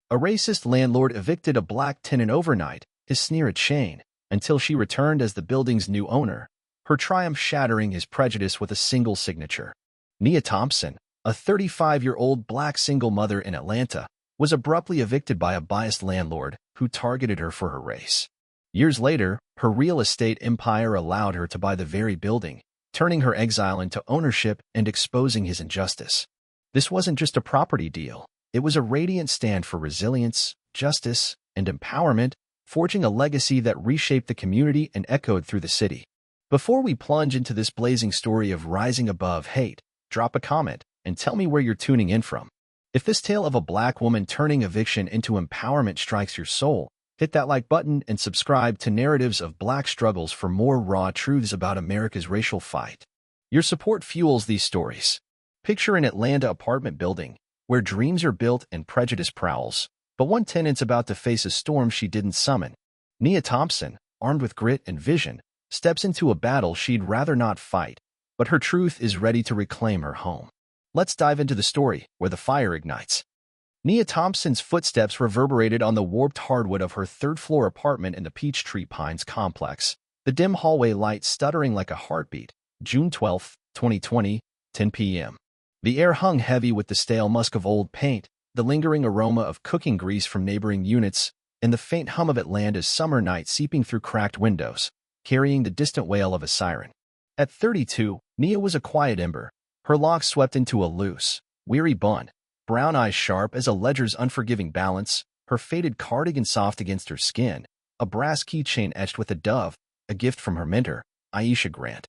A racist landlord evicted a black tenant overnight, his sneer a chain, until she returned as the building's new owner, her triumph shattering his prejudice with a single signature. Nia Thompson, a 35-year-old black single mother in Atlanta, was abruptly evicted by a biased landlord who targeted her for her race. Years later, her real estate empire allowed her to buy the very building, turning her exile into ownership and exposing his injustice. This wasn't just a property deal. It was a radiant stand for resilience, justice, and empowerment, forging a legacy that reshaped the community and echoed through the city. Before we plunge into this blazing story of rising above hate, drop a comment and tell me where you're tuning in from. If this tale of a black woman turning eviction into empowerment strikes your soul, hit that like button and subscribe to Narratives of Black Struggles for more raw truths about America's racial fight. Your support fuels these stories. Picture an Atlanta apartment building where dreams are built and prejudice prowls, but one tenant's about to face a storm she didn't summon. Nia Thompson, armed with grit and vision, steps into a battle she'd rather not fight, but her truth is ready to reclaim her home. Let's dive into the story where the fire ignites. Nia Thompson's footsteps reverberated on the warped hardwood of her third-floor apartment in the Peachtree Pines complex, the dim hallway light stuttering like a heartbeat. June 12, 2020, 10 p.m. The air hung heavy with the stale musk of old paint, the lingering aroma of cooking grease from neighboring units, and the faint hum of Atlanta's summer night seeping through cracked windows, carrying the distant wail of a siren. At 32, Nia was a quiet ember, her locks swept into a loose, weary bun, brown eyes sharp as a ledger's unforgiving balance, her faded cardigan soft against her skin, a brass keychain etched with a dove, a gift from her mentor, Aisha Grant.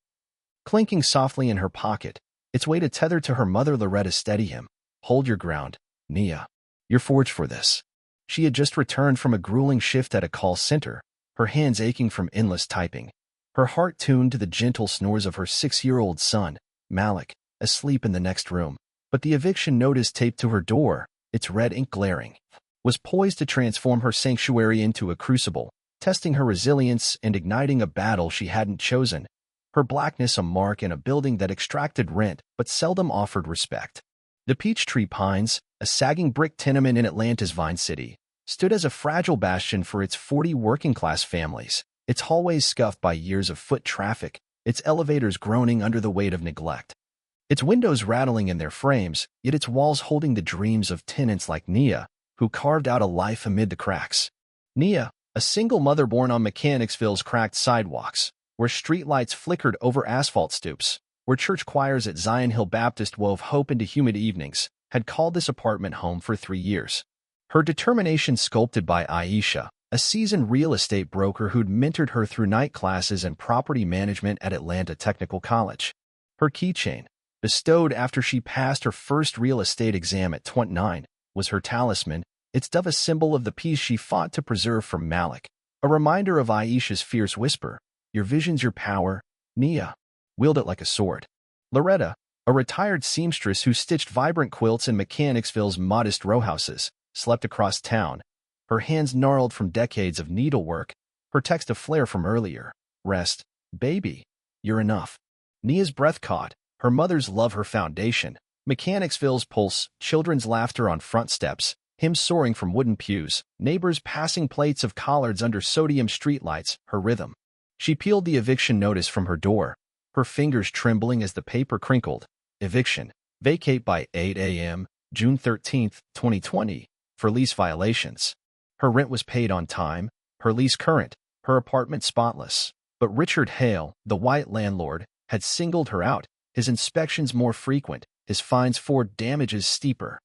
Clinking softly in her pocket, its weight a tether to her mother Loretta steady him. Hold your ground, Nia. You're forged for this. She had just returned from a grueling shift at a call center, her hands aching from endless typing, her heart tuned to the gentle snores of her 6-year-old son, Malik, asleep in the next room. But the eviction notice taped to her door, its red ink glaring, was poised to transform her sanctuary into a crucible, testing her resilience and igniting a battle she hadn't chosen, her blackness a mark in a building that extracted rent but seldom offered respect. The Peachtree Pines, a sagging brick tenement in Atlanta's Vine City, stood as a fragile bastion for its 40 working-class families, its hallways scuffed by years of foot traffic, its elevators groaning under the weight of neglect. Its windows rattling in their frames, yet its walls holding the dreams of tenants like Nia, who carved out a life amid the cracks. Nia, a single mother born on Mechanicsville's cracked sidewalks, where streetlights flickered over asphalt stoops, where church choirs at Zion Hill Baptist wove hope into humid evenings, had called this apartment home for 3 years. Her determination sculpted by Aisha, a seasoned real estate broker who'd mentored her through night classes and property management at Atlanta Technical College. Her keychain, bestowed after she passed her first real estate exam at 29, was her talisman, its dove a symbol of the peace she fought to preserve from Malik, a reminder of Aisha's fierce whisper, "Your vision's your power, Nia." Wield it like a sword. Loretta, a retired seamstress who stitched vibrant quilts in Mechanicsville's modest rowhouses, slept across town, her hands gnarled from decades of needlework, her text a flare from earlier, "Rest, baby. You're enough." Nia's breath caught, her mother's love her foundation, Mechanicsville's pulse, children's laughter on front steps, hymns soaring from wooden pews, neighbors passing plates of collards under sodium streetlights, her rhythm. She peeled the eviction notice from her door, her fingers trembling as the paper crinkled. Eviction. Vacate by 8 a.m., June 13, 2020, for lease violations. Her rent was paid on time, her lease current, her apartment spotless. But Richard Hale, the white landlord, had singled her out, his inspections more frequent, his fines for damages steeper.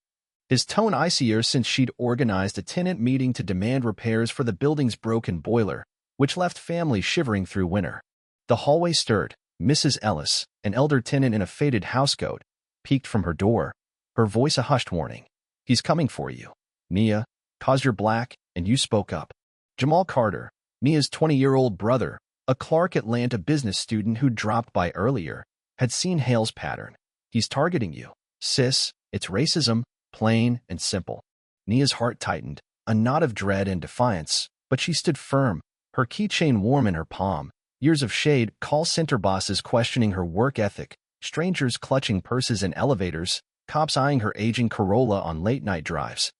His tone icier since she'd organized a tenant meeting to demand repairs for the building's broken boiler, which left families shivering through winter. The hallway stirred. Mrs. Ellis, an elder tenant in a faded housecoat, peeked from her door, her voice a hushed warning. "He's coming for you, Nia, 'cause you're black, and you spoke up." Jamal Carter, Nia's 20-year-old brother, a Clark Atlanta business student who dropped by earlier, had seen Hale's pattern. "He's targeting you, sis. It's racism, plain and simple." Nia's heart tightened, a knot of dread and defiance, but she stood firm, her keychain warm in her palm. Years of shade, call center bosses questioning her work ethic, strangers clutching purses in elevators, cops eyeing her aging Corolla on late-night drives.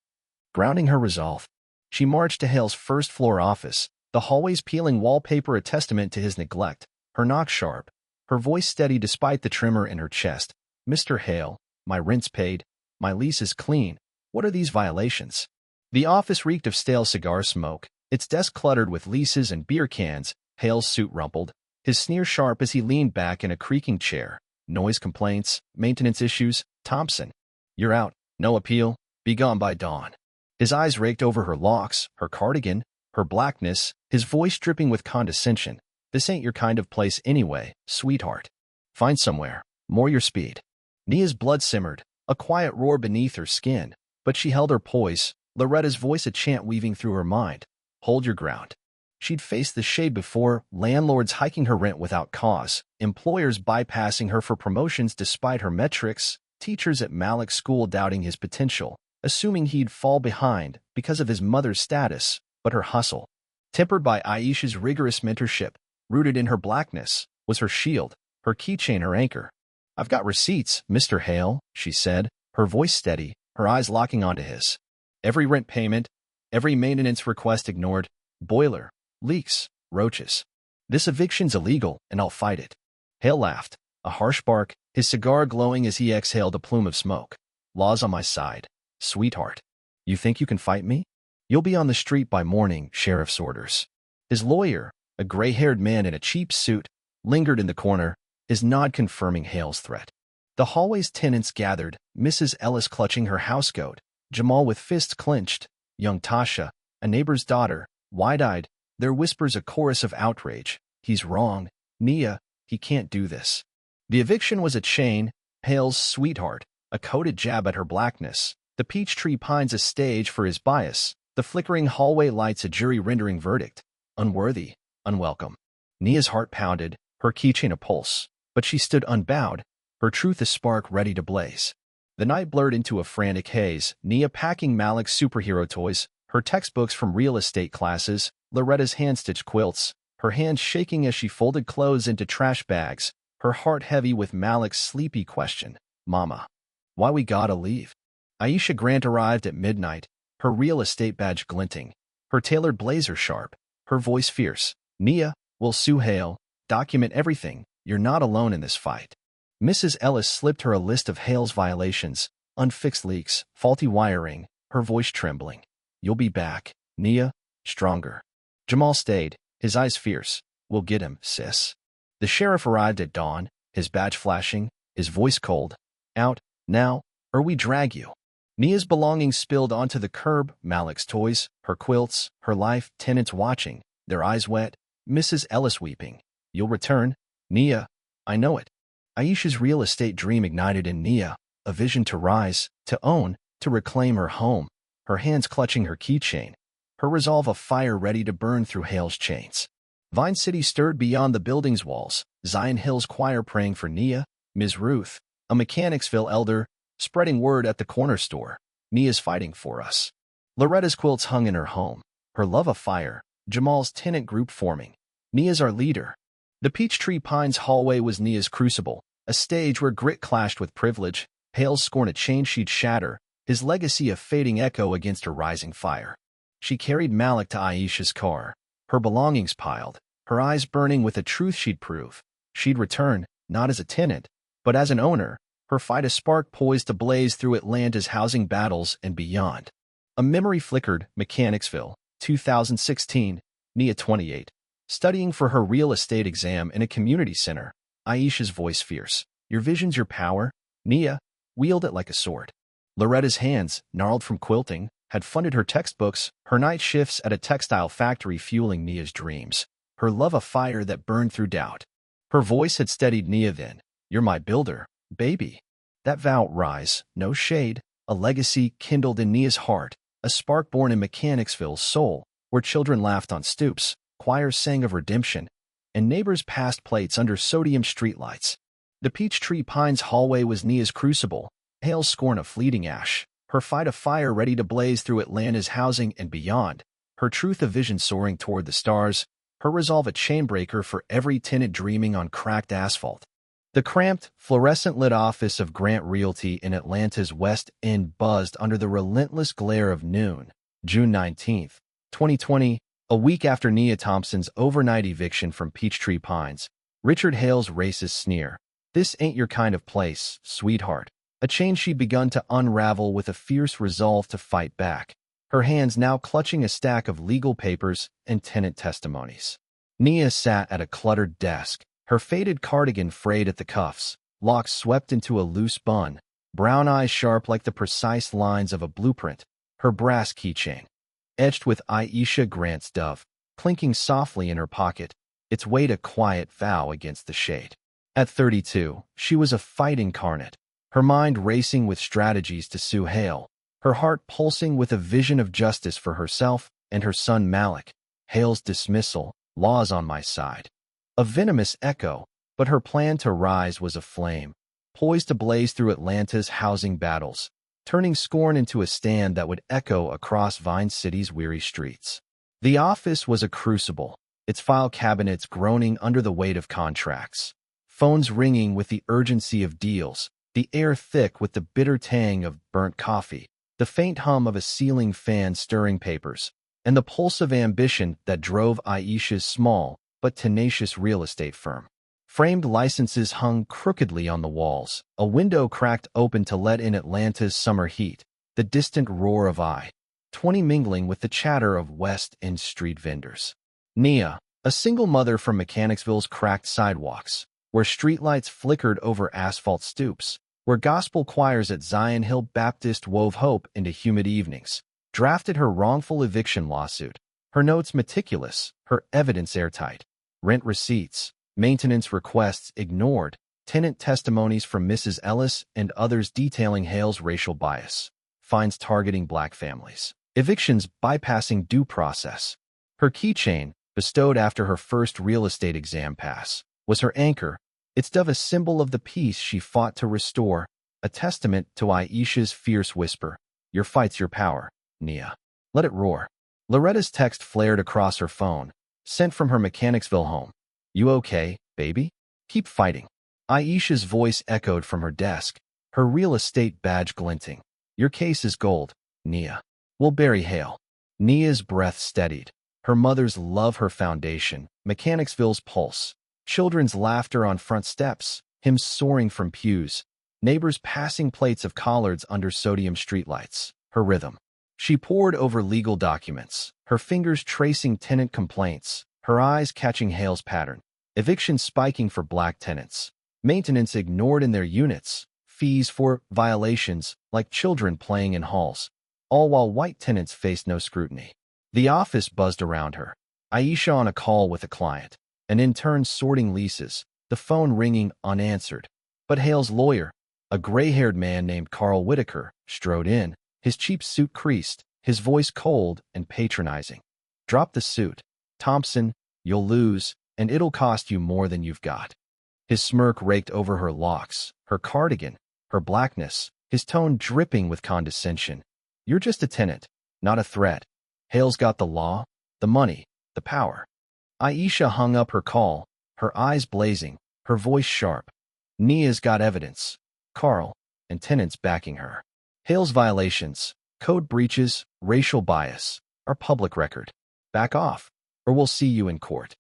Grounding her resolve, she marched to Hale's first-floor office, the hallway's peeling wallpaper a testament to his neglect, her knock sharp, her voice steady despite the tremor in her chest. "Mr. Hale, my rent's paid, my lease is clean. What are these violations?" The office reeked of stale cigar smoke, its desk cluttered with leases and beer cans. Hale's suit rumpled, his sneer sharp as he leaned back in a creaking chair. "Noise complaints, maintenance issues, Thompson. You're out, no appeal, be gone by dawn." His eyes raked over her locks, her cardigan, her blackness, his voice dripping with condescension. "This ain't your kind of place anyway, sweetheart. Find somewhere, more your speed." Nia's blood simmered, a quiet roar beneath her skin, but she held her poise, Loretta's voice a chant weaving through her mind. "Hold your ground." She'd faced the shade before, landlords hiking her rent without cause, employers bypassing her for promotions despite her metrics, teachers at Malik's school doubting his potential, assuming he'd fall behind because of his mother's status. But her hustle, tempered by Aisha's rigorous mentorship, rooted in her blackness, was her shield, her keychain, her anchor. "I've got receipts, Mr. Hale," she said, her voice steady, her eyes locking onto his. "Every rent payment, every maintenance request ignored, boiler, leaks, roaches. This eviction's illegal, and I'll fight it." Hale laughed, a harsh bark, his cigar glowing as he exhaled a plume of smoke. "Law's on my side, sweetheart. You think you can fight me? You'll be on the street by morning, sheriff's orders." His lawyer, a gray-haired man in a cheap suit, lingered in the corner, his nod confirming Hale's threat. The hallway's tenants gathered, Mrs. Ellis clutching her housecoat, Jamal with fists clenched, young Tasha, a neighbor's daughter, wide-eyed, their whispers a chorus of outrage. "He's wrong. Nia, he can't do this." The eviction was a chain, Hale's sweetheart, a coded jab at her blackness, the peach tree pines a stage for his bias, the flickering hallway lights a jury rendering verdict. Unworthy, unwelcome. Nia's heart pounded, her keychain a pulse, but she stood unbowed, her truth a spark ready to blaze. The night blurred into a frantic haze, Nia packing Malik's superhero toys, her textbooks from real estate classes, Loretta's hand-stitched quilts, her hands shaking as she folded clothes into trash bags, her heart heavy with Malik's sleepy question, "Mama, why we gotta leave?" Aisha Grant arrived at midnight, her real estate badge glinting, her tailored blazer sharp, her voice fierce. "Nia, we'll sue Hale, document everything, you're not alone in this fight." Mrs. Ellis slipped her a list of Hale's violations, unfixed leaks, faulty wiring, her voice trembling. "You'll be back, Nia, stronger." Jamal stayed, his eyes fierce. "We'll get him, sis." The sheriff arrived at dawn, his badge flashing, his voice cold. "Out, now, or we drag you." Nia's belongings spilled onto the curb, Malik's toys, her quilts, her life, tenants watching, their eyes wet, Mrs. Ellis weeping. "You'll return, Nia, I know it." Aisha's real estate dream ignited in Nia, a vision to rise, to own, to reclaim her home, her hands clutching her keychain, her resolve a fire ready to burn through Hale's chains. Vine City stirred beyond the building's walls, Zion Hill's choir praying for Nia, Ms. Ruth, a Mechanicsville elder, spreading word at the corner store. "Nia's fighting for us." Loretta's quilts hung in her home, her love afire, Jamal's tenant group forming. "Nia's our leader." The Peachtree Pines hallway was Nia's crucible, a stage where grit clashed with privilege, Hale's scorn a chain she'd shatter, his legacy a fading echo against her rising fire. She carried Malik to Aisha's car, her belongings piled, her eyes burning with a truth she'd prove. She'd return, not as a tenant, but as an owner, her fight a spark poised to blaze through Atlanta's housing battles and beyond. A memory flickered, Mechanicsville, 2016, Nia 28. Studying for her real estate exam in a community center, Aisha's voice fierce. "Your vision's your power, Nia. Wield it like a sword." Loretta's hands, gnarled from quilting, had funded her textbooks, her night shifts at a textile factory fueling Nia's dreams, her love a fire that burned through doubt. Her voice had steadied Nia then. "You're my builder, baby." That vow rise, no shade, a legacy kindled in Nia's heart, a spark born in Mechanicsville's soul, where children laughed on stoops, choirs sang of redemption, and neighbors passed plates under sodium streetlights. The Peachtree Pines hallway was Nia's crucible, Hale's scorn a fleeting ash, her fight a fire ready to blaze through Atlanta's housing and beyond, her truth a vision soaring toward the stars, her resolve a chainbreaker for every tenant dreaming on cracked asphalt. The cramped, fluorescent-lit office of Grant Realty in Atlanta's West End buzzed under the relentless glare of noon. June 19, 2020, a week after Nia Thompson's overnight eviction from Peachtree Pines, Richard Hale's racist sneer. "This ain't your kind of place, sweetheart." A chain she'd begun to unravel with a fierce resolve to fight back, her hands now clutching a stack of legal papers and tenant testimonies. Nia sat at a cluttered desk, her faded cardigan frayed at the cuffs, locks swept into a loose bun, brown eyes sharp like the precise lines of a blueprint, her brass keychain, etched with Aisha Grant's dove, clinking softly in her pocket, its weight a quiet vow against the shade. At 32, she was a fight incarnate, her mind racing with strategies to sue Hale, her heart pulsing with a vision of justice for herself and her son Malik. Hale's dismissal, "Law's on my side." A venomous echo, but her plan to rise was a flame, poised to blaze through Atlanta's housing battles, turning scorn into a stand that would echo across Vine City's weary streets. The office was a crucible, its file cabinets groaning under the weight of contracts, phones ringing with the urgency of deals, the air thick with the bitter tang of burnt coffee, the faint hum of a ceiling fan stirring papers, and the pulse of ambition that drove Aisha's small but tenacious real estate firm. Framed licenses hung crookedly on the walls, a window cracked open to let in Atlanta's summer heat, the distant roar of I-20 mingling with the chatter of West End street vendors. Nia, a single mother from Mechanicsville's cracked sidewalks, where streetlights flickered over asphalt stoops, where gospel choirs at Zion Hill Baptist wove hope into humid evenings, drafted her wrongful eviction lawsuit, her notes meticulous, her evidence airtight, rent receipts, maintenance requests ignored, tenant testimonies from Mrs. Ellis and others detailing Hale's racial bias, fines targeting black families, evictions bypassing due process. Her keychain, bestowed after her first real estate exam pass, was her anchor, its dove a symbol of the peace she fought to restore, a testament to Aisha's fierce whisper, "Your fight's your power, Nia. Let it roar." Loretta's text flared across her phone, sent from her Mechanicsville home. "You okay, baby? Keep fighting." Aisha's voice echoed from her desk, her real estate badge glinting. "Your case is gold, Nia. We'll bury Hale." Nia's breath steadied, her mother's love her foundation, Mechanicsville's pulse, children's laughter on front steps, hymns soaring from pews, neighbors passing plates of collards under sodium streetlights, her rhythm. She pored over legal documents, her fingers tracing tenant complaints, her eyes catching Hale's pattern. Evictions spiking for black tenants, maintenance ignored in their units, fees for violations like children playing in halls, all while white tenants faced no scrutiny. The office buzzed around her, Aisha on a call with a client, an intern sorting leases, the phone ringing unanswered. But Hale's lawyer, a gray-haired man named Carl Whitaker, strode in, his cheap suit creased, his voice cold and patronizing. "Drop the suit, Thompson, you'll lose, and it'll cost you more than you've got." His smirk raked over her locks, her cardigan, her blackness, his tone dripping with condescension. "You're just a tenant, not a threat. Hale's got the law, the money, the power." Aisha hung up her call, her eyes blazing, her voice sharp. "Nia's got evidence, Carl, and tenants backing her. Hale's violations, code breaches, racial bias, are public record. Back off, or we'll see you in court."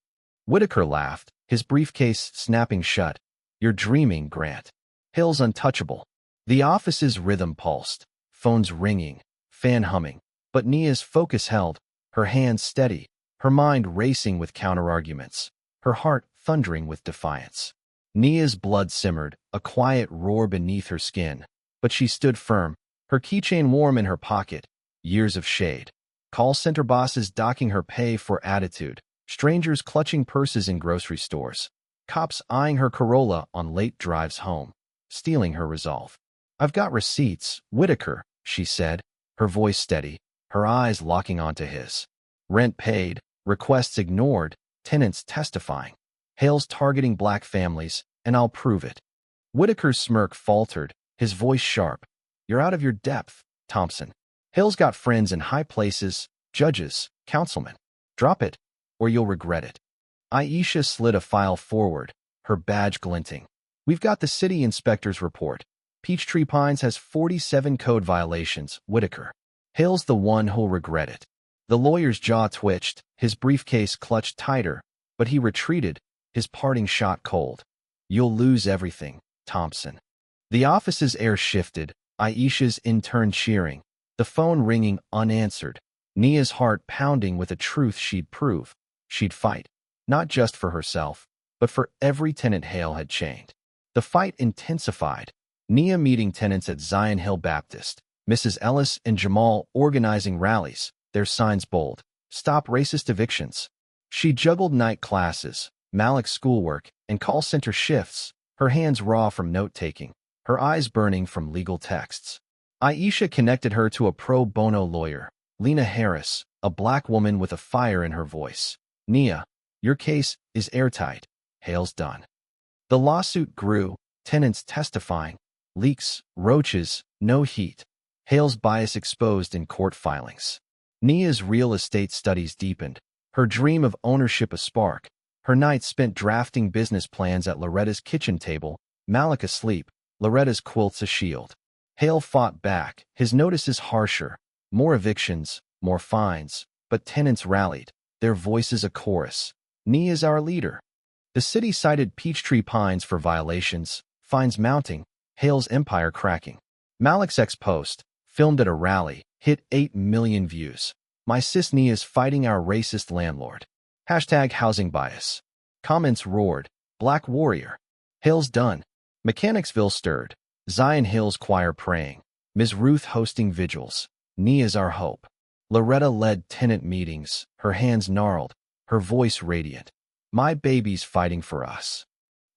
Whitaker laughed, his briefcase snapping shut. "You're dreaming, Grant. Hale's untouchable." The office's rhythm pulsed, phones ringing, fan humming, but Nia's focus held, her hands steady, her mind racing with counterarguments, her heart thundering with defiance. Nia's blood simmered, a quiet roar beneath her skin, but she stood firm, her keychain warm in her pocket. Years of shade. Call center bosses docking her pay for attitude, strangers clutching purses in grocery stores, cops eyeing her Corolla on late drives home, stealing her resolve. "I've got receipts, Whitaker," she said, her voice steady, her eyes locking onto his. "Rent paid, requests ignored, tenants testifying. Hale's targeting black families, and I'll prove it." Whitaker's smirk faltered, his voice sharp. "You're out of your depth, Thompson. Hale's got friends in high places, judges, councilmen. Drop it, or you'll regret it." Aisha slid a file forward, her badge glinting. We've got the city inspector's report. Peachtree Pines has 47 code violations, Whitaker. Hale's the one who'll regret it. The lawyer's jaw twitched, his briefcase clutched tighter, but he retreated, his parting shot cold. You'll lose everything, Thompson. The office's air shifted, Aisha's intern cheering, the phone ringing unanswered, Nia's heart pounding with a truth she'd prove. She'd fight, not just for herself, but for every tenant Hale had chained. The fight intensified, Nia meeting tenants at Zion Hill Baptist, Mrs. Ellis and Jamal organizing rallies, their signs bold, "Stop Racist Evictions." She juggled night classes, Malik's schoolwork, and call center shifts, her hands raw from note-taking, her eyes burning from legal texts. Aisha connected her to a pro bono lawyer, Lena Harris, a black woman with a fire in her voice. Nia, your case is airtight. Hale's done. The lawsuit grew, tenants testifying, leaks, roaches, no heat. Hale's bias exposed in court filings. Nia's real estate studies deepened, her dream of ownership a spark, her nights spent drafting business plans at Loretta's kitchen table, Malik asleep, Loretta's quilts a shield. Hale fought back, his notices harsher, more evictions, more fines, but tenants rallied, their voices a chorus. Nia's our leader. The city cited Peachtree Pines for violations, fines mounting, Hale's empire cracking. Malik's ex-post, filmed at a rally, hit 8 million views. My sis Nia's fighting our racist landlord. #housing bias. Comments roared. Black warrior. Hale's done. Mechanicsville stirred. Zion Hill's choir praying. Ms. Ruth hosting vigils. Nia's our hope. Loretta led tenant meetings, her hands gnarled, her voice radiant. My baby's fighting for us.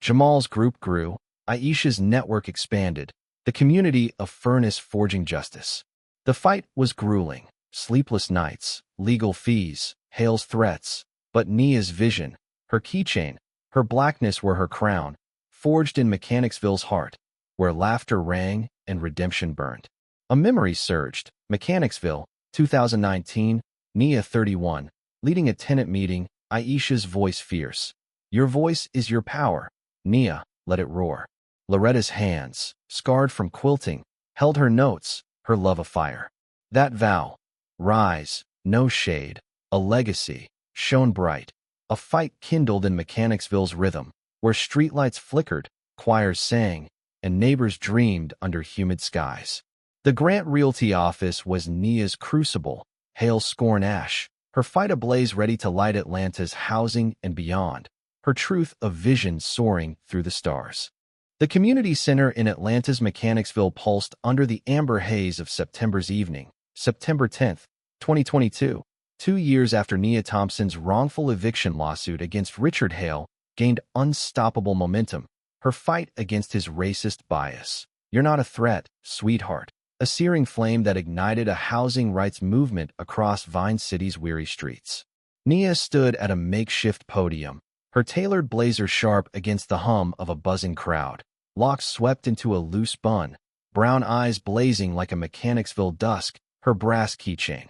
Jamal's group grew, Aisha's network expanded, the community a furnace forging justice. The fight was grueling, sleepless nights, legal fees, Hale's threats, but Nia's vision, her keychain, her blackness were her crown, forged in Mechanicsville's heart, where laughter rang and redemption burned. A memory surged, Mechanicsville, 2019, Nia 31, leading a tenant meeting, Aisha's voice fierce. Your voice is your power. Nia, let it roar. Loretta's hands, scarred from quilting, held her notes, her love afire. That vow, rise, no shade, a legacy, shone bright. A fight kindled in Mechanicsville's rhythm, where streetlights flickered, choirs sang, and neighbors dreamed under humid skies. The Grant Realty office was Nia's crucible, Hale's scorn ash, her fight ablaze ready to light Atlanta's housing and beyond, her truth a vision soaring through the stars. The community center in Atlanta's Mechanicsville pulsed under the amber haze of September's evening, September 10, 2022, 2 years after Nia Thompson's wrongful eviction lawsuit against Richard Hale gained unstoppable momentum, her fight against his racist bias. You're not a threat, sweetheart. A searing flame that ignited a housing rights movement across Vine City's weary streets. Nia stood at a makeshift podium, her tailored blazer sharp against the hum of a buzzing crowd, locks swept into a loose bun, brown eyes blazing like a Mechanicsville dusk, her brass keychain,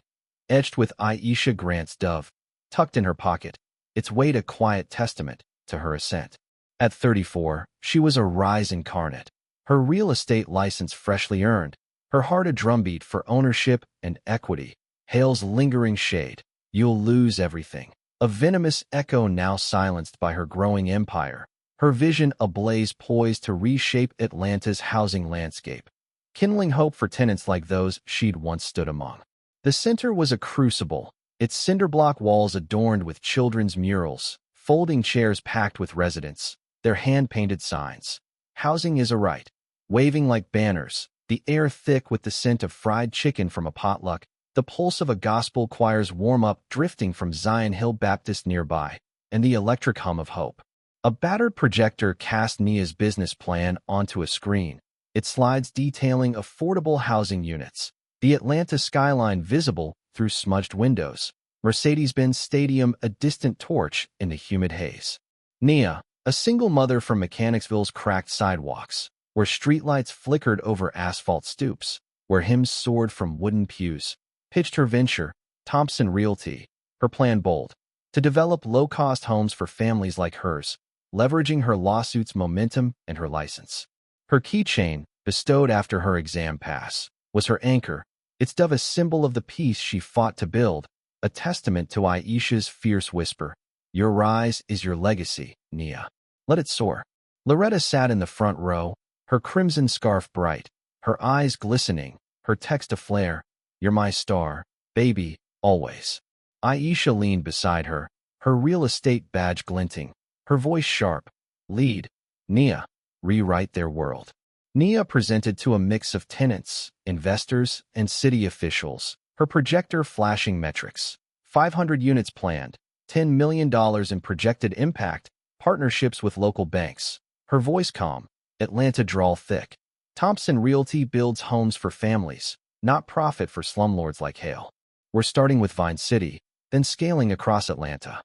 etched with Aisha Grant's dove, tucked in her pocket, its weight a quiet testament to her ascent. At 34, she was a rise incarnate, her real estate license freshly earned, her heart a drumbeat for ownership and equity. Hale's lingering shade, you'll lose everything. A venomous echo now silenced by her growing empire, her vision ablaze poised to reshape Atlanta's housing landscape, kindling hope for tenants like those she'd once stood among. The center was a crucible, its cinderblock walls adorned with children's murals, folding chairs packed with residents, their hand-painted signs. Housing is a right, waving like banners, the air thick with the scent of fried chicken from a potluck, the pulse of a gospel choir's warm-up drifting from Zion Hill Baptist nearby, and the electric hum of hope. A battered projector cast Nia's business plan onto a screen, its slides detailing affordable housing units, the Atlanta skyline visible through smudged windows, Mercedes-Benz Stadium a distant torch in the humid haze. Nia, a single mother from Mechanicsville's cracked sidewalks, where streetlights flickered over asphalt stoops, where hymns soared from wooden pews, pitched her venture, Thompson Realty, her plan bold, to develop low-cost homes for families like hers, leveraging her lawsuit's momentum and her license. Her keychain, bestowed after her exam pass, was her anchor, its dove a symbol of the peace she fought to build, a testament to Aisha's fierce whisper. Your rise is your legacy, Nia. Let it soar. Loretta sat in the front row, her crimson scarf bright, her eyes glistening, her text aflare. You're my star, baby, always. Aisha leaned beside her, her real estate badge glinting, her voice sharp. Lead. Nia. Rewrite their world. Nia presented to a mix of tenants, investors, and city officials, her projector flashing metrics. 500 units planned, $10 million in projected impact, partnerships with local banks. Her voice calm, Atlanta drawl thick. Thompson Realty builds homes for families, not profit for slumlords like Hale. We're starting with Vine City, then scaling across Atlanta.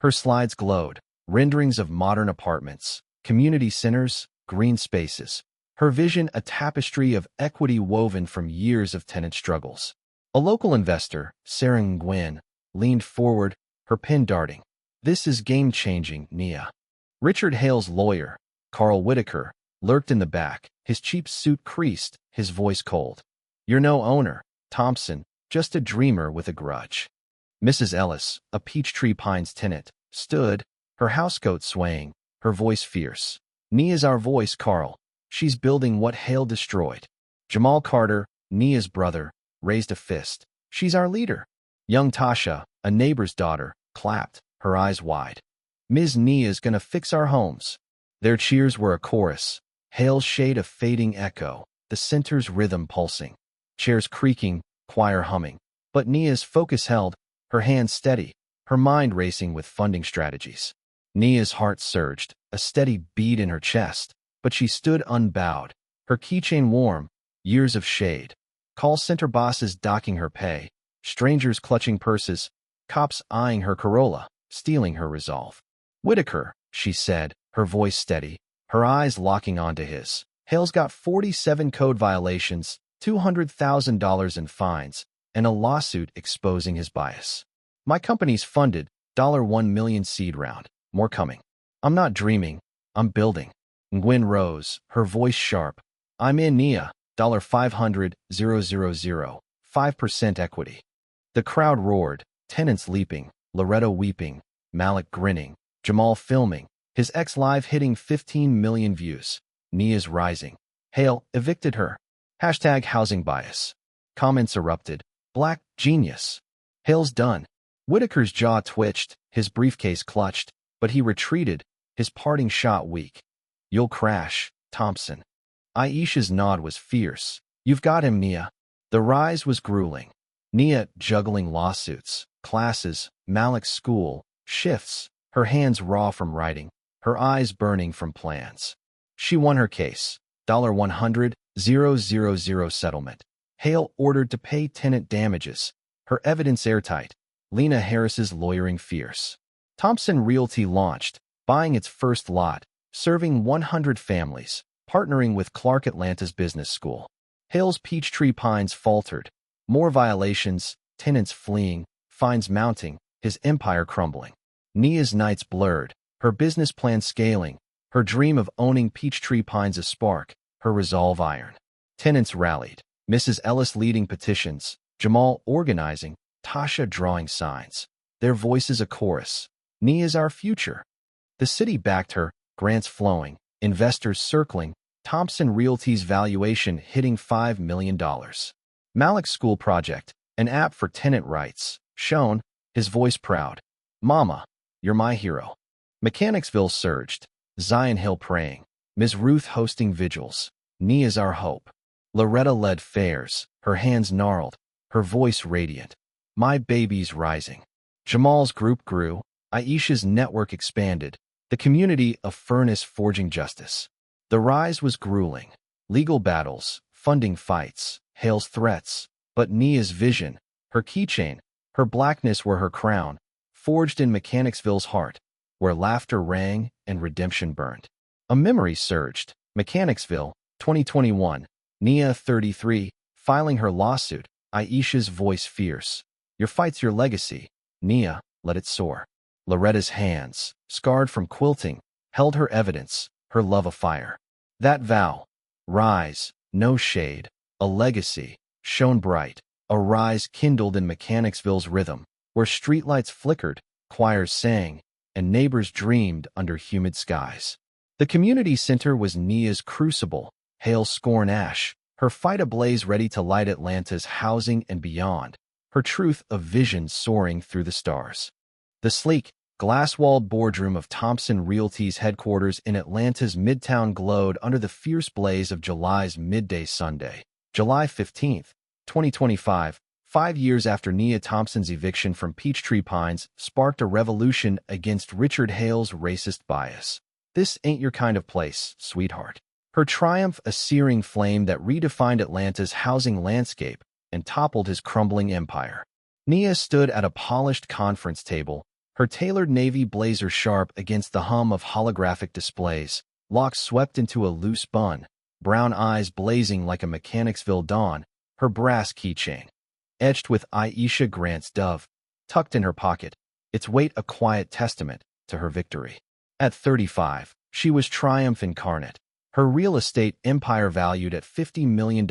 Her slides glowed, renderings of modern apartments, community centers, green spaces. Her vision a tapestry of equity woven from years of tenant struggles. A local investor, Sarah Nguyen, leaned forward, her pen darting. This is game-changing, Nia. Richard Hale's lawyer, Carl Whitaker, lurked in the back, his cheap suit creased, his voice cold. You're no owner, Thompson, just a dreamer with a grudge. Mrs. Ellis, a Peachtree Pines tenant, stood, her housecoat swaying, her voice fierce. Nia's our voice, Carl. She's building what Hale destroyed. Jamal Carter, Nia's brother, raised a fist. She's our leader. Young Tasha, a neighbor's daughter, clapped, her eyes wide. Ms. Nia's gonna fix our homes. Their cheers were a chorus, Hale's shade of fading echo, the center's rhythm pulsing. Chairs creaking, choir humming. But Nia's focus held, her hands steady, her mind racing with funding strategies. Nia's heart surged, a steady beat in her chest, but she stood unbowed, her keychain warm, years of shade. Call center bosses docking her pay, strangers clutching purses, cops eyeing her Corolla, stealing her resolve. Whitaker, she said, her voice steady, her eyes locking onto his. Hale's got 47 code violations, $200,000 in fines, and a lawsuit exposing his bias. My company's funded, $1 million seed round. More coming. I'm not dreaming, I'm building. Nguyen rose, her voice sharp. I'm in Nia, $500,000, 5% equity. The crowd roared, tenants leaping, Loretta weeping, Malik grinning, Jamal filming, his ex live hitting 15 million views. Nia's rising. Hale evicted her. Hashtag housing bias. Comments erupted. Black genius. Hale's done. Whitaker's jaw twitched, his briefcase clutched, but he retreated, his parting shot weak. You'll crash, Thompson. Aisha's nod was fierce. You've got him, Nia. The rise was grueling. Nia juggling lawsuits, classes, Malik's school, shifts, her hands raw from writing, her eyes burning from plans. She won her case. $100,000 settlement. Hale ordered to pay tenant damages. Her evidence airtight. Lena Harris's lawyering fierce. Thompson Realty launched, buying its first lot, serving 100 families, partnering with Clark Atlanta's business school. Hale's Peachtree Pines faltered. More violations, tenants fleeing, fines mounting, his empire crumbling. Nia's nights blurred, her business plan scaling, her dream of owning Peachtree Pines a spark, her resolve iron. Tenants rallied, Mrs. Ellis leading petitions, Jamal organizing, Tasha drawing signs. Their voices a chorus. Nia's our future. The city backed her, grants flowing, investors circling, Thompson Realty's valuation hitting $5 million. Malik's school project, an app for tenant rights, shown, his voice proud. Mama, you're my hero. Mechanicsville surged, Zion Hill praying, Ms. Ruth hosting vigils. Nia's our hope. Loretta led fairs, her hands gnarled, her voice radiant. My baby's rising. Jamal's group grew, Aisha's network expanded, the community a furnace forging justice. The rise was grueling. Legal battles, funding fights, Hale's threats, but Nia's vision, her keychain, her blackness were her crown, forged in Mechanicsville's heart, where laughter rang and redemption burned. A memory surged. Mechanicsville, 2021. Nia, 33, filing her lawsuit, Aisha's voice fierce. Your fight's your legacy. Nia, let it soar. Loretta's hands, scarred from quilting, held her evidence, her love afire. That vow, rise, no shade, a legacy, shone bright, a rise kindled in Mechanicsville's rhythm, where streetlights flickered, choirs sang, and neighbors dreamed under humid skies. The community center was Nia's crucible, hail scorn ash, her fight ablaze ready to light Atlanta's housing and beyond, her truth a vision soaring through the stars. The sleek, glass-walled boardroom of Thompson Realty's headquarters in Atlanta's Midtown glowed under the fierce blaze of July's midday Sunday. July 15, 2025, 5 years after Nia Thompson's eviction from Peachtree Pines sparked a revolution against Richard Hale's racist bias. This ain't your kind of place, sweetheart. Her triumph a searing flame that redefined Atlanta's housing landscape and toppled his crumbling empire. Nia stood at a polished conference table, her tailored navy blazer sharp against the hum of holographic displays, locks swept into a loose bun, brown eyes blazing like a Mechanicsville dawn, her brass keychain, etched with Aisha Grant's dove, tucked in her pocket, its weight a quiet testament to her victory. At 35, she was triumph incarnate, her real estate empire valued at $50 million,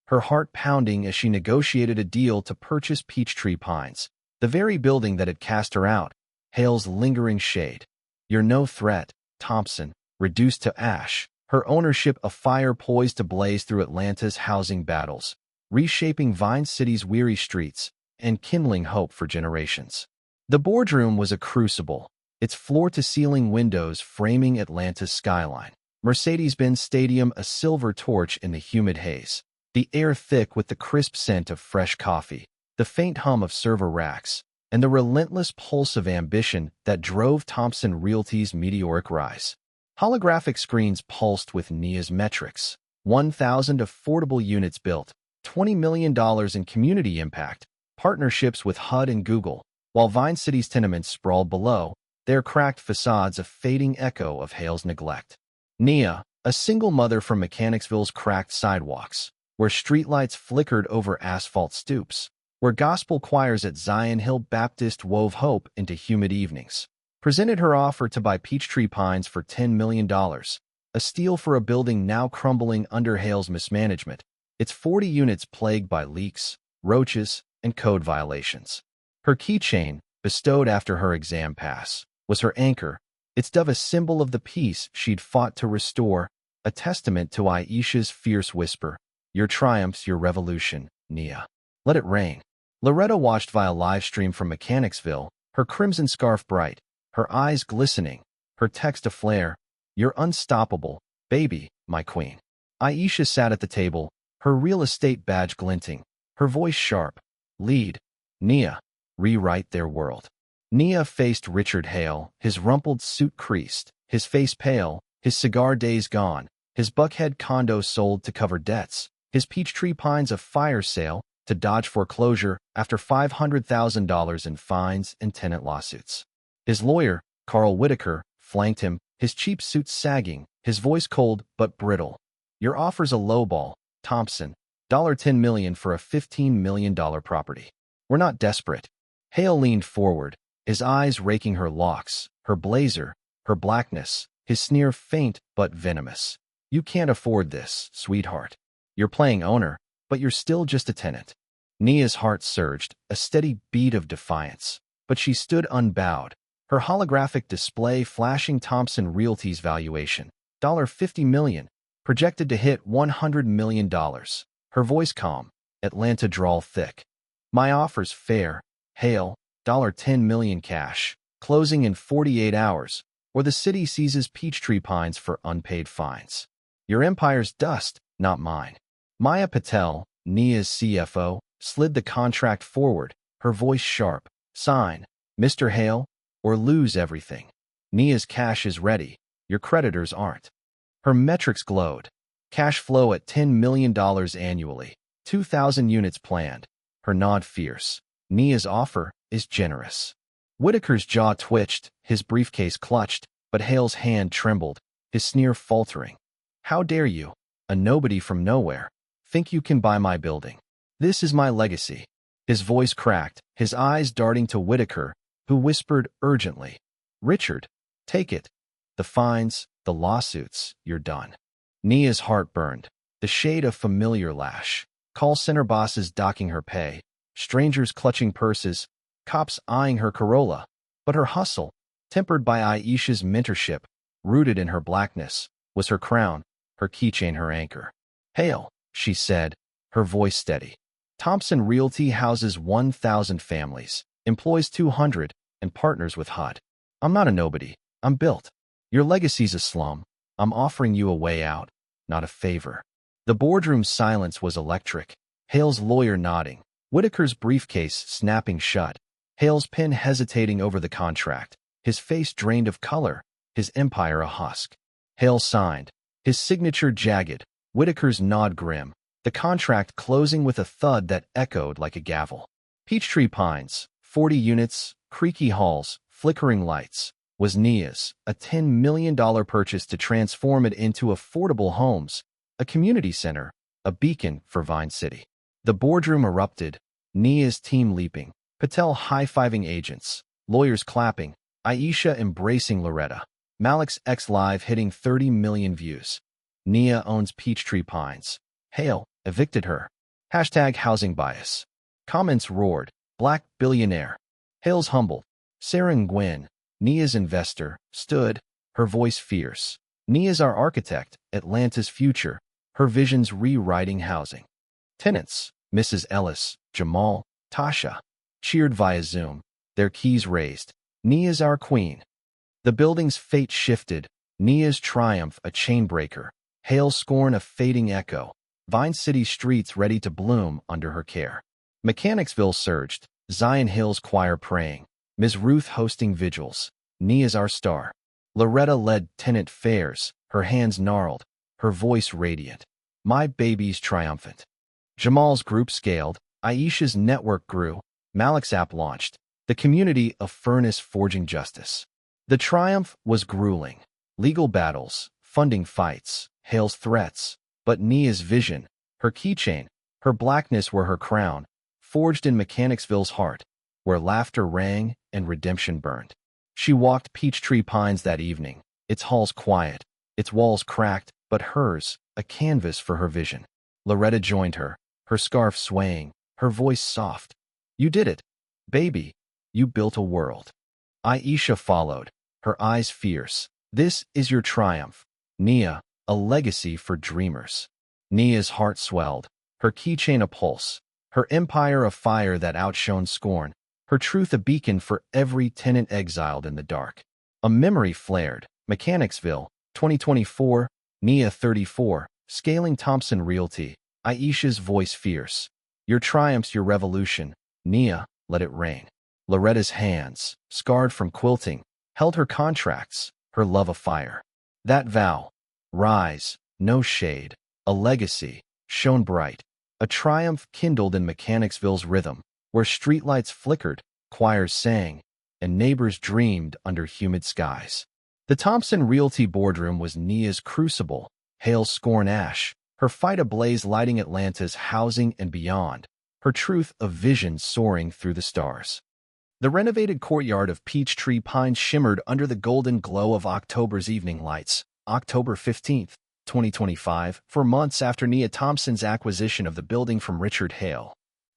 her heart pounding as she negotiated a deal to purchase Peachtree Pines, the very building that had cast her out, Hale's lingering shade. You're no threat, Thompson, reduced to ash, her ownership a fire poised to blaze through Atlanta's housing battles, reshaping Vine City's weary streets and kindling hope for generations. The boardroom was a crucible, its floor-to-ceiling windows framing Atlanta's skyline, Mercedes-Benz Stadium a silver torch in the humid haze, the air thick with the crisp scent of fresh coffee, the faint hum of server racks, and the relentless pulse of ambition that drove Thompson Realty's meteoric rise. Holographic screens pulsed with Nia's metrics, 1,000 affordable units built, $20 million in community impact, partnerships with HUD and Google, while Vine City's tenements sprawled below, their cracked facades a fading echo of Hale's neglect. Nia, a single mother from Mechanicsville's cracked sidewalks, where streetlights flickered over asphalt stoops, where gospel choirs at Zion Hill Baptist wove hope into humid evenings, presented her offer to buy Peachtree Pines for $10 million, a steal for a building now crumbling under Hale's mismanagement, its 40 units plagued by leaks, roaches, and code violations. Her keychain, bestowed after her exam pass, was her anchor, its dove a symbol of the peace she'd fought to restore, a testament to Aisha's fierce whisper, "Your triumphs, your revolution, Nia. Let it rain." Loretta watched via live stream from Mechanicsville, her crimson scarf bright, her eyes glistening, her text aflare, "You're unstoppable, baby, my queen." Aisha sat at the table, her real estate badge glinting, her voice sharp. "Lead, Nia. Rewrite their world." Nia faced Richard Hale, his rumpled suit creased, his face pale, his cigar days gone, his Buckhead condo sold to cover debts, his Peachtree Pines a fire sale to dodge foreclosure after $500,000 in fines and tenant lawsuits. His lawyer, Carl Whitaker, flanked him, his cheap suit sagging, his voice cold but brittle. "Your offer's a lowball, Thompson. $10 million for a $15 million property. We're not desperate." Hale leaned forward, his eyes raking her locks, her blazer, her blackness, his sneer faint but venomous. "You can't afford this, sweetheart. You're playing owner, but you're still just a tenant." Nia's heart surged, a steady beat of defiance, but she stood unbowed, her holographic display flashing Thompson Realty's valuation, $50 million, projected to hit $100 million. Her voice calm, Atlanta drawl thick. "My offer's fair, Hale, $10 million cash, closing in 48 hours, or the city seizes Peachtree Pines for unpaid fines. Your empire's dust, not mine." Maya Patel, Nia's CFO, slid the contract forward, her voice sharp. "Sign, Mr. Hale, or lose everything. Nia's cash is ready, your creditors aren't." Her metrics glowed. Cash flow at $10 million annually, 2,000 units planned. Her nod fierce. "Nia's offer is generous." Whitaker's jaw twitched, his briefcase clutched, but Hale's hand trembled, his sneer faltering. "How dare you, a nobody from nowhere, think you can buy my building? This is my legacy." His voice cracked, his eyes darting to Whitaker, who whispered urgently, "Richard, take it. The fines, the lawsuits, you're done. Nia's heart burned. The shade of familiar lash. Call center bosses docking her pay. Strangers clutching purses. Cops eyeing her Corolla. But her hustle, tempered by Aisha's mentorship, rooted in her blackness, was her crown, her keychain, her anchor. "Hail," she said, her voice steady. "Thompson Realty houses 1,000 families, employs 200, and partners with HUD. I'm not a nobody. I'm built. Your legacy's a slum. I'm offering you a way out, not a favor." The boardroom's silence was electric. Hale's lawyer nodding, Whitaker's briefcase snapping shut, Hale's pen hesitating over the contract, his face drained of color, his empire a husk. Hale signed, his signature jagged, Whitaker's nod grim, the contract closing with a thud that echoed like a gavel. Peachtree Pines, 40 units, creaky halls, flickering lights, was Nia's, a $10 million purchase to transform it into affordable homes, a community center, a beacon for Vine City. The boardroom erupted, Nia's team leaping, Patel high-fiving agents, lawyers clapping, Aisha embracing Loretta, Malik's X Live hitting 30 million views. Nia owns Peachtree Pines. Hale evicted her. Hashtag housing bias. Comments roared. Black billionaire. Hale's humbled. Sarah Nguyen, Nia's investor, stood, her voice fierce. Nia's our architect, Atlanta's future, her visions rewriting housing. Tenants, Mrs. Ellis, Jamal, Tasha, cheered via Zoom, their keys raised. Nia's our queen. The building's fate shifted, Nia's triumph a chainbreaker, Hale's scorn a fading echo, Vine City streets ready to bloom under her care. Mechanicsville surged, Zion Hills choir praying, Ms. Ruth hosting vigils. Nia's our star. Loretta led tenant fairs, her hands gnarled, her voice radiant. My baby's triumphant. Jamal's group scaled, Aisha's network grew, Malik's app launched, the community a furnace forging justice. The triumph was grueling. Legal battles, funding fights, Hale's threats, but Nia's vision, her keychain, her blackness were her crown, forged in Mechanicsville's heart, where laughter rang and redemption burned. She walked Peachtree Pines that evening, its halls quiet, its walls cracked, but hers, a canvas for her vision. Loretta joined her, her scarf swaying, her voice soft. You did it, baby. You built a world. Aisha followed, her eyes fierce. This is your triumph. Nia, a legacy for dreamers. Nia's heart swelled, her keychain a pulse, her empire a fire that outshone scorn, her truth a beacon for every tenant exiled in the dark. A memory flared, Mechanicsville, 2024, Nia 34, scaling Thompson Realty, Aisha's voice fierce. Your triumph's your revolution, Nia, let it rain. Loretta's hands, scarred from quilting, held her contracts, her love afire. That vow, rise, no shade, a legacy, shone bright, a triumph kindled in Mechanicsville's rhythm, where streetlights flickered, choirs sang, and neighbors dreamed under humid skies. The Thompson Realty boardroom was Nia's crucible, Hale's scorn ash, her fight ablaze lighting Atlanta's housing and beyond, her truth a vision soaring through the stars. The renovated courtyard of Peachtree Pines shimmered under the golden glow of October's evening lights, October 15, 2025, for months after Nia Thompson's acquisition of the building from Richard Hale.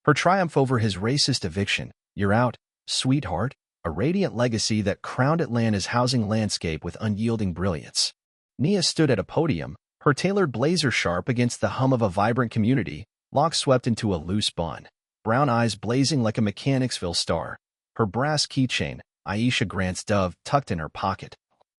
Her triumph over his racist eviction, "You're out, sweetheart," a radiant legacy that crowned Atlanta's housing landscape with unyielding brilliance. Nia stood at a podium, her tailored blazer sharp against the hum of a vibrant community, locks swept into a loose bun, brown eyes blazing like a Mechanicsville star, her brass keychain, Aisha Grant's dove, tucked in her pocket.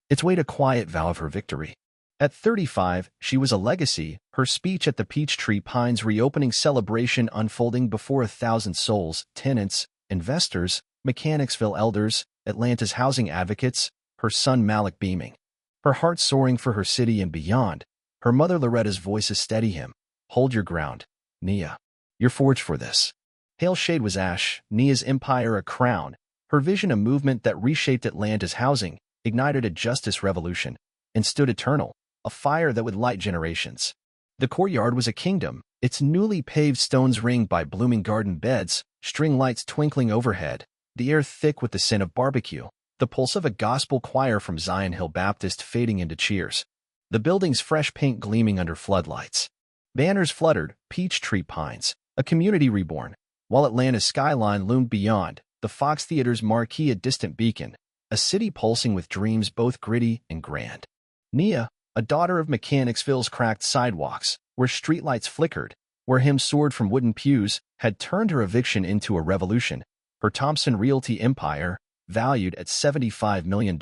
Its weight a quiet vow of her victory. At 35, she was a legacy, her speech at the Peachtree Pines reopening celebration unfolding before 1,000 souls, tenants, investors, Mechanicsville elders, Atlanta's housing advocates, her son Malik beaming. Her heart soaring for her city and beyond, her mother Loretta's voices steady him. Hold your ground, Nia. You're forged for this. Hale's shade was ash, Nia's empire a crown, her vision a movement that reshaped Atlanta's housing, ignited a justice revolution, and stood eternal, a fire that would light generations. The courtyard was a kingdom, its newly paved stones ringed by blooming garden beds, string lights twinkling overhead, the air thick with the scent of barbecue. the pulse of a gospel choir from Zion Hill Baptist fading into cheers. The building's fresh paint gleaming under floodlights. Banners fluttered, Peachtree Pines, a community reborn, while Atlanta's skyline loomed beyond, the Fox Theater's marquee a distant beacon, a city pulsing with dreams both gritty and grand. Nia, a daughter of Mechanicsville's cracked sidewalks, where streetlights flickered, where hymns soared from wooden pews, had turned her eviction into a revolution, her Thompson Realty empire, valued at $75 million.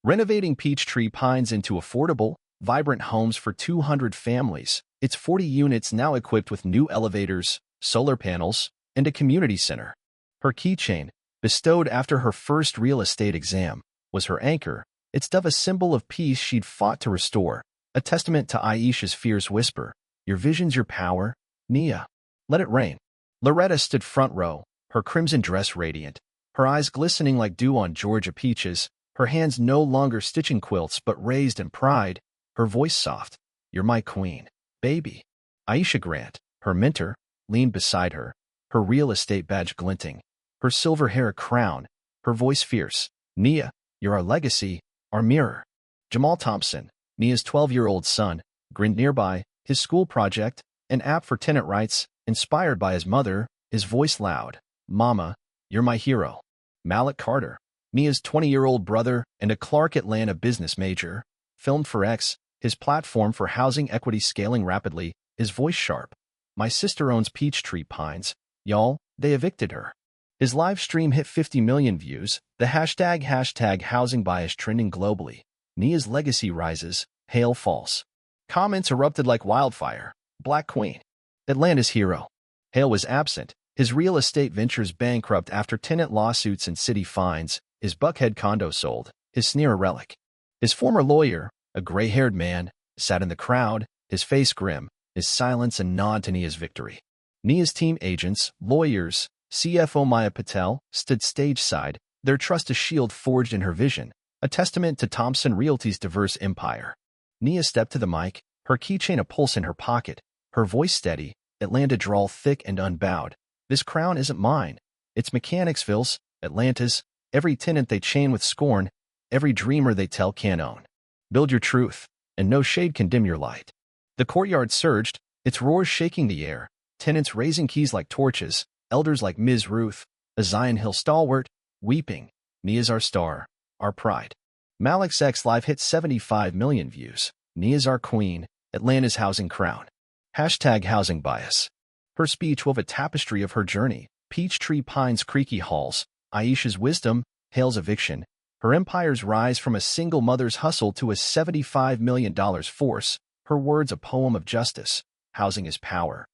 Renovating Peachtree Pines into affordable, vibrant homes for 200 families, its 40 units now equipped with new elevators, solar panels, and a community center. Her keychain, bestowed after her first real estate exam, was her anchor, its dove a symbol of peace she'd fought to restore, a testament to Aisha's fierce whisper, "Your vision's your power, Nia. Let it rain." Loretta stood front row, her crimson dress radiant, her eyes glistening like dew on Georgia peaches, her hands no longer stitching quilts but raised in pride, her voice soft. "You're my queen, baby." Aisha Grant, her mentor, leaned beside her, her real estate badge glinting, her silver hair a crown, her voice fierce. "Nia, you're our legacy, our mirror." Jamal Thompson, Nia's 12-year-old son, grinned nearby, his school project, an app for tenant rights, inspired by his mother, his voice loud. "Mama, you're my hero." Malik Carter, Nia's 20-year-old brother and a Clark Atlanta business major, filmed for X, his platform for housing equity scaling rapidly, his voice sharp. "My sister owns Peachtree Pines. Y'all, they evicted her." His live stream hit 50 million views, the hashtag housing bias trending globally. Nia's legacy rises, hail false. Comments erupted like wildfire. Black Queen. Atlanta's hero. Hale was absent, his real estate ventures bankrupt after tenant lawsuits and city fines, his Buckhead condo sold, his sneer a relic. His former lawyer, a gray-haired man, sat in the crowd, his face grim, his silence a nod to Nia's victory. Nia's team agents, lawyers, CFO Maya Patel, stood stage-side, their trust a shield forged in her vision, a testament to Thompson Realty's diverse empire. Nia stepped to the mic, her keychain a pulse in her pocket, her voice steady, Atlanta drawl thick and unbowed. "This crown isn't mine. It's Mechanicsville's, Atlanta's, every tenant they chain with scorn, every dreamer they tell can't own. Build your truth, and no shade can dim your light." The courtyard surged, its roars shaking the air, tenants raising keys like torches, elders like Ms. Ruth, a Zion Hill stalwart, weeping. "Nia's our star, our pride." Malik's X Live hit 75 million views. "Nia's our queen, Atlanta's housing crown." Hashtag housing bias. Her speech wove a tapestry of her journey, Peachtree Pines' creaky halls, Aisha's wisdom, Hale's eviction, her empire's rise from a single mother's hustle to a $75 million force, her words a poem of justice. Housing is power.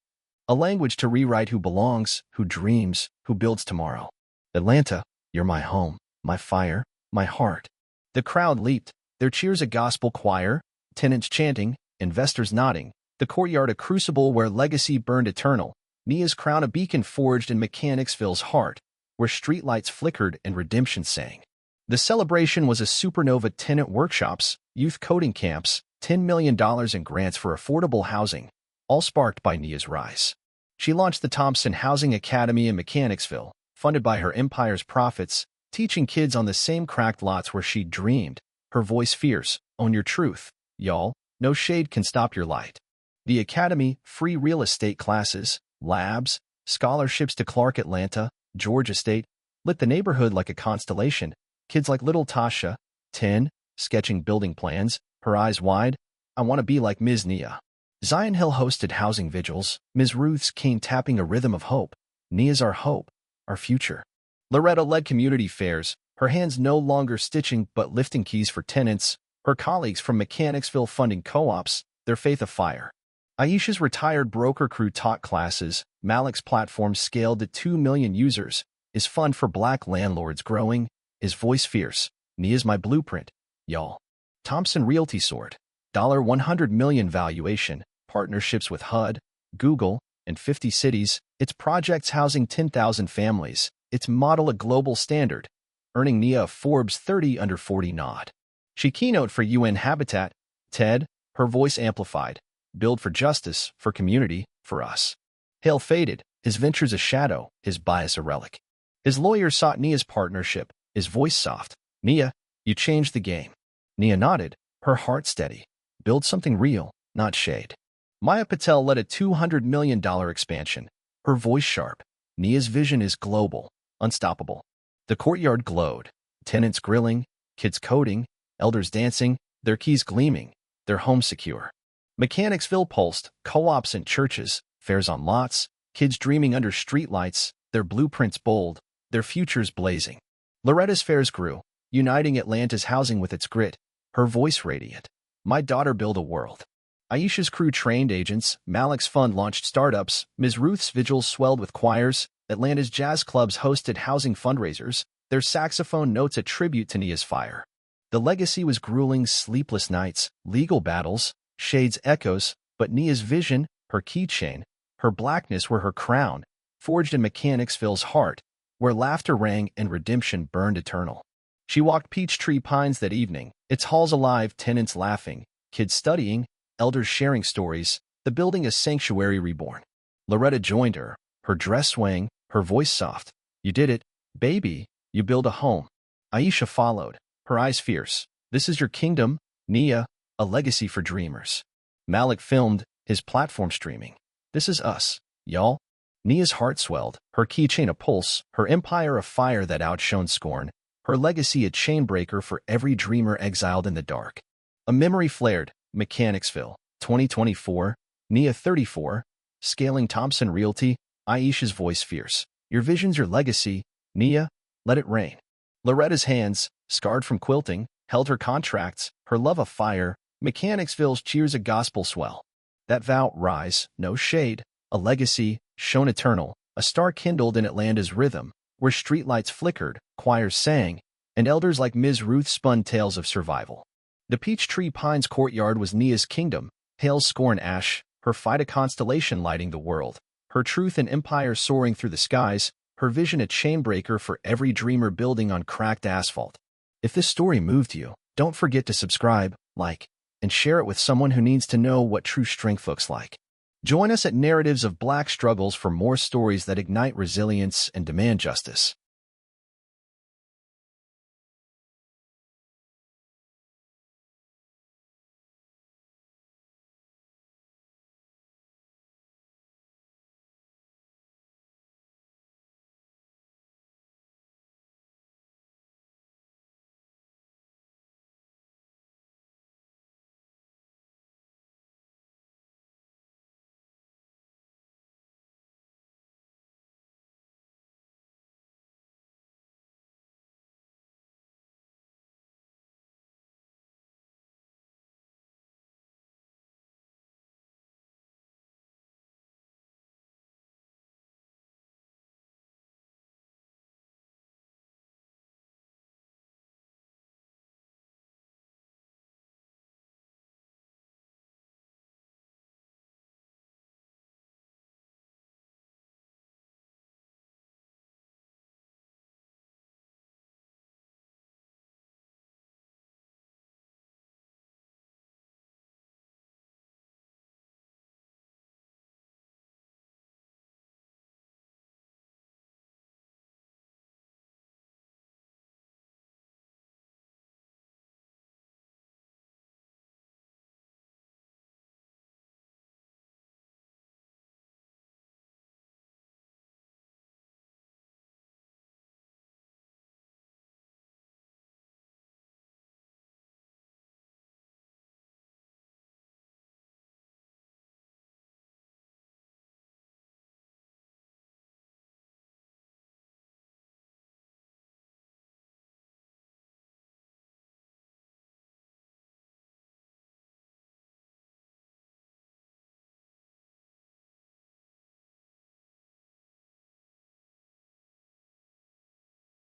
A language to rewrite who belongs, who dreams, who builds tomorrow. "Atlanta, you're my home, my fire, my heart." The crowd leaped, their cheers a gospel choir, tenants chanting, investors nodding, the courtyard a crucible where legacy burned eternal, Nia's crown a beacon forged in Mechanicsville's heart, where streetlights flickered and redemption sang. The celebration was a supernova tenant workshops, youth coding camps, $10 million in grants for affordable housing, all sparked by Nia's rise. She launched the Thompson Housing Academy in Mechanicsville, funded by her empire's profits, teaching kids on the same cracked lots where she'd dreamed, her voice fierce. "Own your truth, y'all. No shade can stop your light." The Academy, free real estate classes, labs, scholarships to Clark Atlanta, Georgia State, lit the neighborhood like a constellation. Kids like little Tasha, 10, sketching building plans, her eyes wide. "I want to be like Ms. Nia." Zion Hill hosted housing vigils, Ms. Ruth's cane tapping a rhythm of hope. "Nia's our hope, our future." Loretta led community fairs, her hands no longer stitching but lifting keys for tenants, her colleagues from Mechanicsville funding co-ops, their faith afire. Aisha's retired broker crew taught classes, Malik's platform scaled to 2 million users, his fund for black landlords growing, his voice fierce. "Nia's my blueprint, y'all." Thompson Realty soared. $100 million valuation, partnerships with HUD, Google, and 50 cities, its projects housing 10,000 families, its model a global standard, earning Nia a Forbes 30 under 40 nod. She keynote for UN Habitat, TED, her voice amplified. "Build for justice, for community, for us." Hale faded, his ventures a shadow, his bias a relic. His lawyer sought Nia's partnership, his voice soft. Nia, you changed the game. Nia nodded, her heart steady. Build something real, not shade. Maya Patel led a $200 million expansion, her voice sharp. Nia's vision is global, unstoppable. The courtyard glowed. Tenants grilling, kids coding, elders dancing, their keys gleaming, their home secure. Mechanicsville pulsed, co-ops and churches, fairs on lots, kids dreaming under streetlights, their blueprints bold, their futures blazing. Loretta's fairs grew, uniting Atlanta's housing with its grit, her voice radiant. My daughter built a world. Aisha's crew trained agents, Malik's fund launched startups, Ms. Ruth's vigils swelled with choirs, Atlanta's jazz clubs hosted housing fundraisers, their saxophone notes a tribute to Nia's fire. The legacy was grueling sleepless nights, legal battles, shades echoes, but Nia's vision, her keychain, her blackness were her crown, forged in Mechanicsville's heart, where laughter rang and redemption burned eternal. She walked Peachtree Pines that evening, its halls alive, tenants laughing, kids studying, elders sharing stories, the building a sanctuary reborn. Loretta joined her, her dress swaying, her voice soft. You did it, baby, you build a home. Aisha followed, her eyes fierce. This is your kingdom, Nia, a legacy for dreamers. Malik filmed, his platform streaming. This is us, y'all. Nia's heart swelled, her keychain a pulse, her empire a fire that outshone scorn, her legacy a chainbreaker for every dreamer exiled in the dark. A memory flared, Mechanicsville, 2024, Nia 34, scaling Thompson Realty, Aisha's voice fierce. Your vision's your legacy, Nia, let it rain. Loretta's hands, scarred from quilting, held her contracts, her love a fire, Mechanicsville's cheers a gospel swell. That vow, rise, no shade, a legacy, shone eternal, a star kindled in Atlanta's rhythm, where streetlights flickered, choirs sang, and elders like Ms. Ruth spun tales of survival. The Peachtree Pines courtyard was Nia's kingdom, hail scorn ash, her fight a constellation lighting the world, her truth an empire soaring through the skies, her vision a chainbreaker for every dreamer building on cracked asphalt. If this story moved you, don't forget to subscribe, like, and share it with someone who needs to know what true strength looks like. Join us at Narratives of Black Struggles for more stories that ignite resilience and demand justice.